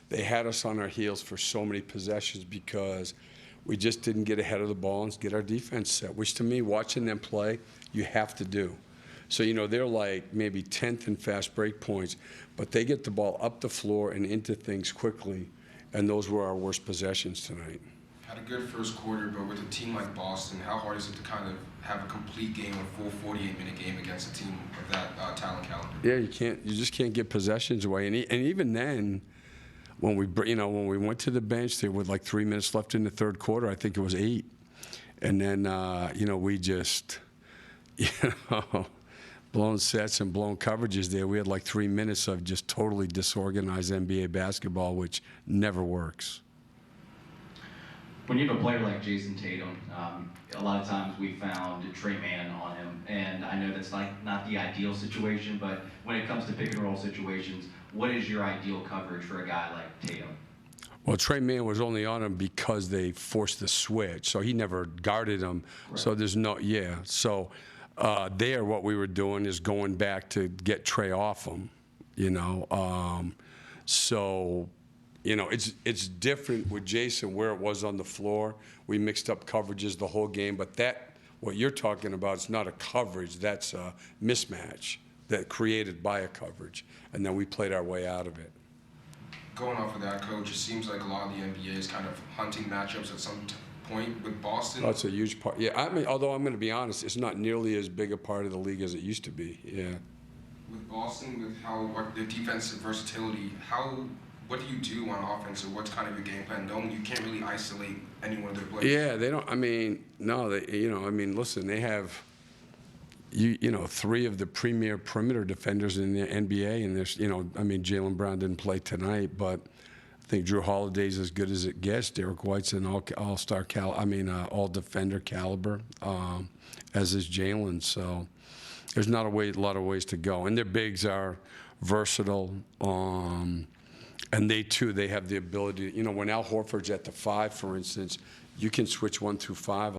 They had us on our heels for so many possessions because we just didn't get ahead of the ball and get our defense set, which to me, watching them play, you have to do. So, they're like maybe 10th in fast break points, but they get the ball up the floor and into things quickly, and those were our worst possessions tonight. Had a good first quarter, but with a team like Boston, how hard is it to kind of have a complete game, a full 48-minute game against a team of that talent caliber? Yeah, you just can't get possessions away, and even then, when we went to the bench, there were like 3 minutes left in the third quarter. I think it was 8, and then we just blown sets and blown coverages there. We had like 3 minutes of just totally disorganized NBA basketball, which never works. When you have a player like Jason Tatum, a lot of times we found Trey Mann on him, and I know that's not the ideal situation, but when it comes to pick and roll situations, what is your ideal coverage for a guy like Tatum? Well, Trey Mann was only on him because they forced the switch, so he never guarded him. Right. So there's So what we were doing is going back to get Trey off him, It's different with Jason where it was on the floor. We mixed up coverages the whole game, but what you're talking about is not a coverage. That's a mismatch that created by a coverage, and then we played our way out of it. Going off of that, Coach, it seems like a lot of the NBA is kind of hunting matchups at some point with Boston. That's a huge part. Yeah, although I'm going to be honest, it's not nearly as big a part of the league as it used to be. Yeah. With Boston, with the defensive versatility, what do you do on offense, or what's kind of your game plan? You can't really isolate any one of their players. Yeah, they don't. Listen, they have, 3 of the premier perimeter defenders in the NBA, and there's, Jaylen Brown didn't play tonight, but I think Drew Holiday's as good as it gets. Derek White's an all-star all-defender caliber, as is Jaylen. So there's not a lot of ways to go, and their bigs are versatile. And they have the ability, when Al Horford's at the 5, for instance, you can switch 1 through 5